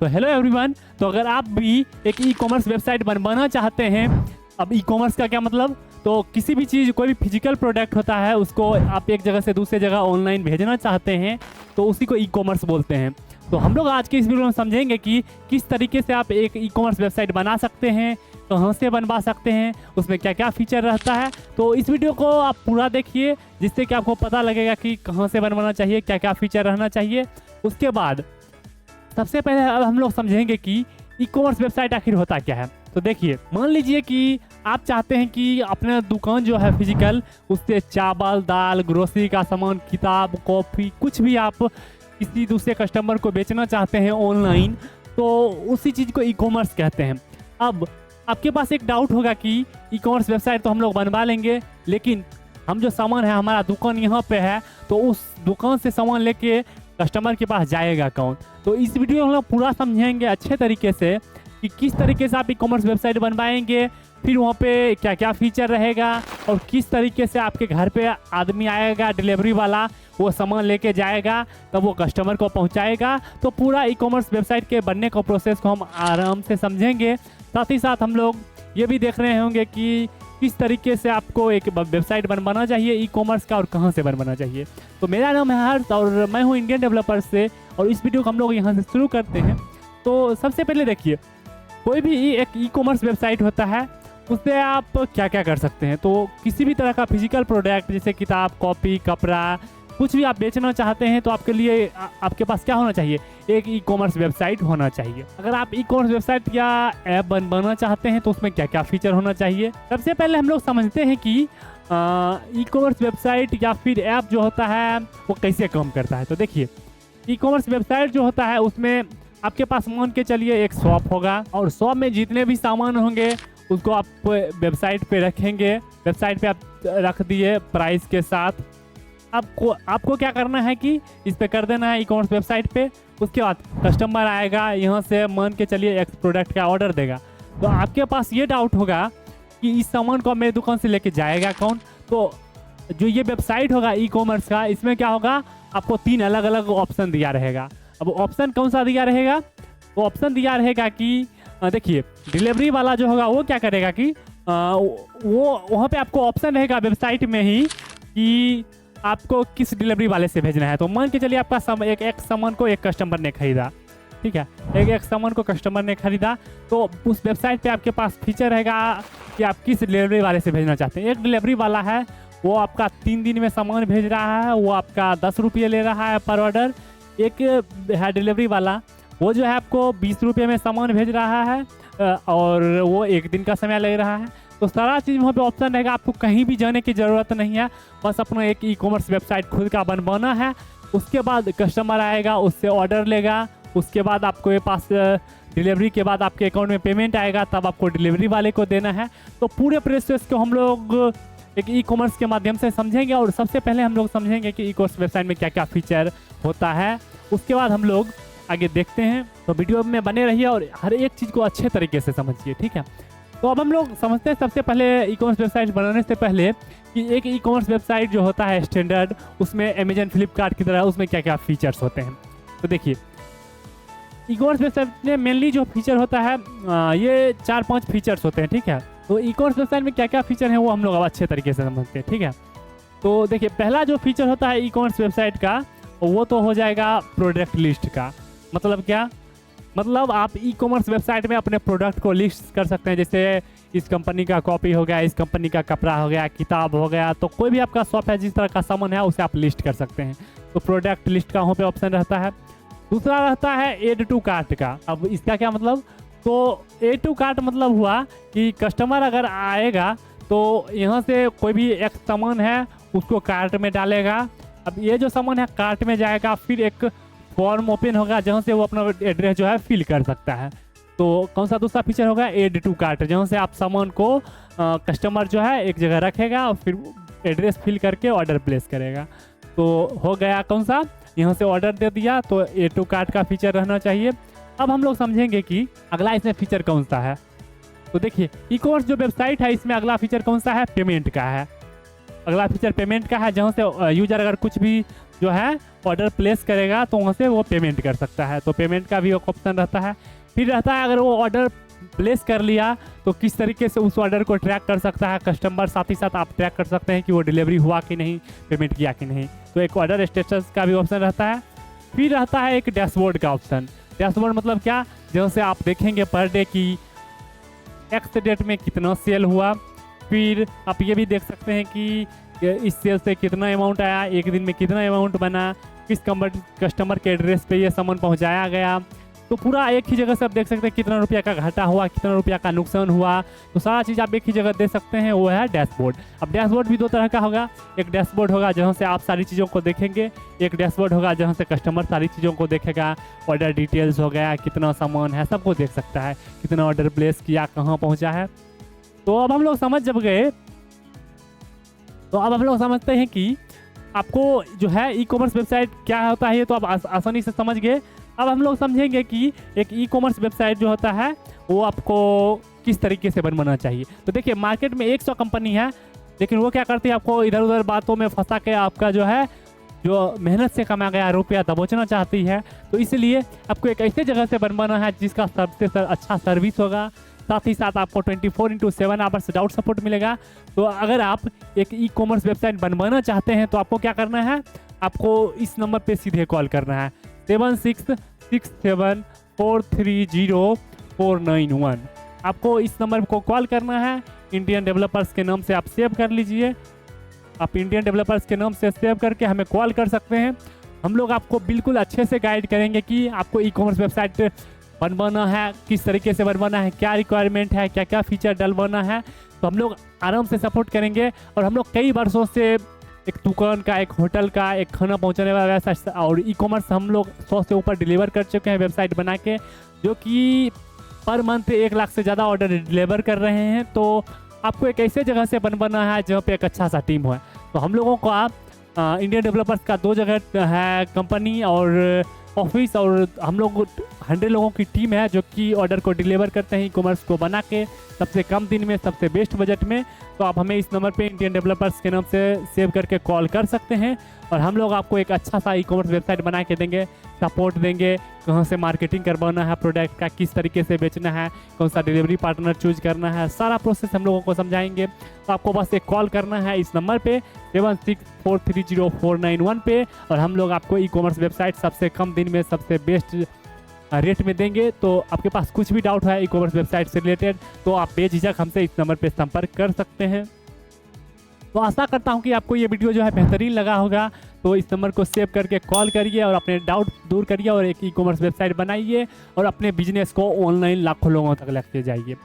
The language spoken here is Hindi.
तो हेलो एवरीवन। तो अगर आप भी एक ई कॉमर्स वेबसाइट बनवाना चाहते हैं, अब ई कॉमर्स का क्या मतलब, तो किसी भी चीज़, कोई भी फिजिकल प्रोडक्ट होता है उसको आप एक जगह से दूसरे जगह ऑनलाइन भेजना चाहते हैं तो उसी को ई कॉमर्स बोलते हैं। तो हम लोग आज के इस वीडियो में समझेंगे कि किस तरीके से आप एक ई कॉमर्स वेबसाइट बना सकते हैं, कहाँ से बनवा सकते हैं, उसमें क्या क्या फीचर रहता है। तो इस वीडियो को आप पूरा देखिए जिससे कि आपको पता लगेगा कि कहाँ से बनवाना चाहिए, क्या क्या फीचर रहना चाहिए। उसके बाद सबसे पहले अब हम लोग समझेंगे कि ई कॉमर्स वेबसाइट आखिर होता क्या है। तो देखिए, मान लीजिए कि आप चाहते हैं कि अपना दुकान जो है फिजिकल, उससे चावल दाल ग्रोसरी का सामान, किताब कॉफ़ी, कुछ भी आप किसी दूसरे कस्टमर को बेचना चाहते हैं ऑनलाइन, तो उसी चीज़ को ई कॉमर्स कहते हैं। अब आपके पास एक डाउट होगा कि ई कॉमर्स वेबसाइट तो हम लोग बनवा लेंगे, लेकिन हम जो सामान है, हमारा दुकान यहाँ पे है, तो उस दुकान से सामान लेके कस्टमर के पास जाएगा कौन। तो इस वीडियो में हम लोग पूरा समझेंगे अच्छे तरीके से कि किस तरीके से आप ई कॉमर्स वेबसाइट बनवाएंगे, फिर वहाँ पे क्या क्या फीचर रहेगा और किस तरीके से आपके घर पे आदमी आएगा, डिलीवरी वाला, वो सामान लेके जाएगा, तब वो कस्टमर को पहुँचाएगा। तो पूरा ई कॉमर्स वेबसाइट के बनने का प्रोसेस को हम आराम से समझेंगे। साथ ही साथ हम लोग ये भी देख रहे होंगे कि किस तरीके से आपको एक वेबसाइट बनवाना चाहिए ई कॉमर्स का और कहाँ से बनवाना चाहिए। तो मेरा नाम है हर्ष और मैं हूँ इंडियन डेवलपर से, और इस वीडियो को हम लोग यहाँ से शुरू करते हैं। तो सबसे पहले देखिए, कोई भी एक ई कॉमर्स वेबसाइट होता है, उससे आप क्या क्या कर सकते हैं। तो किसी भी तरह का फिजिकल प्रोडक्ट जैसे किताब कॉपी कपड़ा कुछ भी आप बेचना चाहते हैं तो आपके लिए आपके पास क्या होना चाहिए, एक ई कॉमर्स वेबसाइट होना चाहिए। अगर आप ई कॉमर्स वेबसाइट या ऐप बनवाना चाहते हैं तो उसमें क्या क्या फीचर होना चाहिए। सबसे पहले हम लोग समझते हैं कि ई कॉमर्स वेबसाइट या फिर ऐप जो होता है वो कैसे काम करता है। तो देखिए, ई कॉमर्स वेबसाइट जो होता है उसमें आपके पास मान के चलिए एक शॉप होगा, और शॉप में जितने भी सामान होंगे उसको आप वेबसाइट पे रखेंगे। वेबसाइट पे आप रख दिए प्राइस के साथ। आपको क्या करना है कि इस पे कर देना है ई कॉमर्स वेबसाइट पे। उसके बाद कस्टमर आएगा, यहाँ से मान के चलिए एक प्रोडक्ट का ऑर्डर देगा, तो आपके पास ये डाउट होगा कि इस सामान को मेरे दुकान से लेके जाएगा कौन। तो जो ये वेबसाइट होगा ई कॉमर्स का, इसमें क्या होगा, आपको 3 अलग अलग ऑप्शन दिया रहेगा। अब ऑप्शन कौन सा दिया रहेगा, वो ऑप्शन दिया रहेगा कि देखिए, डिलीवरी वाला जो होगा वो क्या करेगा कि वो वहाँ पे आपको ऑप्शन रहेगा वेबसाइट में ही कि आपको किस डिलीवरी वाले से भेजना है। तो मान के चलिए आपका एक सामान को एक कस्टमर ने खरीदा, ठीक है, एक सामान को कस्टमर ने खरीदा, तो उस वेबसाइट पे आपके पास फीचर रहेगा कि आप किस डिलीवरी वाले से भेजना चाहते हैं। एक डिलीवरी वाला है, वो आपका 3 दिन में सामान भेज रहा है, वो आपका 10 रुपये ले रहा है पर ऑर्डर। एक है डिलीवरी वाला, वो जो है आपको 20 रुपये में सामान भेज रहा है और वो 1 दिन का समय ले रहा है। तो सारा चीज़ वहाँ पे ऑप्शन रहेगा, आपको कहीं भी जाने की ज़रूरत नहीं है, बस अपना एक ई कॉमर्स वेबसाइट खुद का बनवाना है। उसके बाद कस्टमर आएगा, उससे ऑर्डर लेगा, उसके बाद आपको ये पास डिलीवरी के बाद आपके अकाउंट में पेमेंट आएगा, तब आपको डिलीवरी वाले को देना है। तो पूरे प्रोसेस को हम लोग एक ई कॉमर्स के माध्यम से समझेंगे, और सबसे पहले हम लोग समझेंगे कि ई कॉमर्स वेबसाइट में क्या क्या फीचर होता है। उसके बाद हम लोग आगे देखते हैं। तो वीडियो में बने रहिए और हर एक चीज़ को अच्छे तरीके से समझिए, ठीक है। तो अब हम लोग समझते हैं सबसे पहले ई कॉमर्स वेबसाइट बनाने से पहले कि एक ई कॉमर्स वेबसाइट जो होता है स्टैंडर्ड, उसमें अमेजन फ्लिपकार्ट की तरह उसमें क्या क्या फीचर्स होते हैं। तो देखिए, ई कॉमर्स वेबसाइट में मेनली जो फीचर होता है ये 4-5 फीचर्स होते हैं, ठीक है। तो ई कॉमर्स वेबसाइट में क्या क्या फीचर हैं वो हम लोग अब अच्छे तरीके से समझते हैं, ठीक है। तो देखिए, पहला जो फीचर होता है ई कॉमर्स वेबसाइट का, वो तो हो जाएगा प्रोडक्ट लिस्ट का। मतलब क्या, मतलब आप ई कॉमर्स वेबसाइट में अपने प्रोडक्ट को लिस्ट कर सकते हैं। जैसे इस कंपनी का कॉपी हो गया, इस कंपनी का कपड़ा हो गया, किताब हो गया, तो कोई भी आपका शॉप है जिस तरह का सामान है उसे आप लिस्ट कर सकते हैं। तो प्रोडक्ट लिस्ट का वहाँ पे ऑप्शन रहता है। दूसरा रहता है एड टू कार्ट का। अब इसका क्या मतलब, तो एड टू कार्ट मतलब हुआ कि कस्टमर अगर आएगा तो यहाँ से कोई भी एक सामान है उसको कार्ट में डालेगा। अब ये जो सामान है कार्ट में जाएगा, फिर एक फॉर्म ओपन होगा जहाँ से वो अपना एड्रेस जो है फिल कर सकता है। तो कौन सा दूसरा फीचर होगा, एड टू कार्ट, जहाँ से आप सामान को कस्टमर जो है एक जगह रखेगा और फिर एड्रेस फिल करके ऑर्डर प्लेस करेगा। तो हो गया कौन सा, यहाँ से ऑर्डर दे दिया, तो एड टू कार्ट का फीचर रहना चाहिए। अब हम लोग समझेंगे कि अगला इसमें फीचर कौन सा है। तो देखिए, ई कॉमर्स जो वेबसाइट है इसमें अगला फीचर कौन सा है, पेमेंट का है। अगला फीचर पेमेंट का है, जहाँ से यूजर अगर कुछ भी जो है ऑर्डर प्लेस करेगा तो वहाँ से वो पेमेंट कर सकता है। तो पेमेंट का भी एक ऑप्शन रहता है। फिर रहता है अगर वो ऑर्डर प्लेस कर लिया तो किस तरीके से उस ऑर्डर को ट्रैक कर सकता है कस्टमर, साथ ही साथ आप ट्रैक कर सकते हैं कि वो डिलीवरी हुआ कि नहीं, पेमेंट किया कि नहीं। तो एक ऑर्डर स्टेटस का भी ऑप्शन रहता है। फिर रहता है एक डैशबोर्ड का ऑप्शन। डैशबोर्ड मतलब क्या, जैसे आप देखेंगे पर डे की एक्स डेट में कितना सेल हुआ। फिर आप ये भी देख सकते हैं कि इस सेल से कितना अमाउंट आया, एक दिन में कितना अमाउंट बना, किस कस्टमर के एड्रेस पे ये सामान पहुंचाया गया। तो पूरा एक ही जगह से आप देख सकते हैं कितना रुपया का घाटा हुआ, कितना रुपया का नुकसान हुआ। तो सारा चीज़ आप एक ही जगह देख सकते हैं, वो है डैशबोर्ड। अब डैशबोर्ड भी दो तरह का होगा। एक डैशबोर्ड होगा जहाँ से आप सारी चीज़ों को देखेंगे, एक डैशबोर्ड होगा जहाँ से कस्टमर सारी चीज़ों को देखेगा। ऑर्डर डिटेल्स हो गया, कितना सामान है, सबको देख सकता है, कितना ऑर्डर प्लेस किया, कहाँ पहुँचा है। तो अब हम लोग समझ जब गए, तो अब हम लोग समझते हैं कि आपको जो है ई कॉमर्स वेबसाइट क्या होता है, ये तो आप आसानी से समझ गए। अब हम लोग समझेंगे कि एक ई कॉमर्स वेबसाइट जो होता है वो आपको किस तरीके से बनवाना चाहिए। तो देखिए मार्केट में 100 कंपनी है, लेकिन वो क्या करती है, आपको इधर उधर बातों में फंसा के आपका जो है जो मेहनत से कमा गया रुपया दबोचना चाहती है। तो इसलिए आपको एक ऐसे जगह से बनवाना है जिसका सबसे अच्छा सर्विस होगा, साथ ही साथ आपको 24/7 आवर्स डाउट सपोर्ट मिलेगा। तो अगर आप एक ई कॉमर्स वेबसाइट बनवाना चाहते हैं तो आपको क्या करना है, आपको इस नंबर पे सीधे कॉल करना है 7667430491। आपको इस नंबर को कॉल करना है। इंडियन डेवलपर्स के नाम से आप सेव कर लीजिए। आप इंडियन डेवलपर्स के नाम से सेव करके हमें कॉल कर सकते हैं। हम लोग आपको बिल्कुल अच्छे से गाइड करेंगे कि आपको ई कॉमर्स वेबसाइट बनवाना है, किस तरीके से बनवाना है, क्या रिक्वायरमेंट है, क्या क्या फीचर डलवाना है। तो हम लोग आराम से सपोर्ट करेंगे। और हम लोग कई वर्षों से एक दुकान का, एक होटल का, एक खाना पहुंचाने वाला वैसा और ई कॉमर्स हम लोग 100 से ऊपर डिलीवर कर चुके हैं वेबसाइट बना के, जो कि पर मंथ 1 लाख से ज़्यादा ऑर्डर डिलीवर कर रहे हैं। तो आपको एक ऐसे जगह से बनवाना है जहाँ पे एक अच्छा सा टीम हो। तो हम लोगों को आप इंडियन डेवलपर्स का 2 जगह है कंपनी और ऑफिस, और हम लोग 100 लोगों की टीम है जो कि ऑर्डर को डिलीवर करते हैं ई कॉमर्स को बना के सबसे कम दिन में, सबसे बेस्ट बजट में। तो आप हमें इस नंबर पे इंडियन डेवलपर्स के नाम से सेव करके कॉल कर सकते हैं और हम लोग आपको एक अच्छा सा ई कॉमर्स वेबसाइट बना के देंगे, सपोर्ट देंगे, कहाँ से मार्केटिंग करवाना है प्रोडक्ट का, किस तरीके से बेचना है, कौन सा डिलीवरी पार्टनर चूज करना है, सारा प्रोसेस हम लोगों को समझाएंगे। तो आपको बस एक कॉल करना है इस नंबर पे 76430491 पे, और हम लोग आपको ई कॉमर्स वेबसाइट सबसे कम दिन में सबसे बेस्ट रेट में देंगे। तो आपके पास कुछ भी डाउट है ई कॉमर्स वेबसाइट से रिलेटेड तो आप बेझिझक हमसे इस नंबर पे संपर्क कर सकते हैं। तो आशा करता हूं कि आपको ये वीडियो जो है बेहतरीन लगा होगा। तो इस नंबर को सेव करके कॉल करिए और अपने डाउट दूर करिए और एक ई कॉमर्स वेबसाइट बनाइए और अपने बिजनेस को ऑनलाइन लाखों लोगों तक लेके जाइए।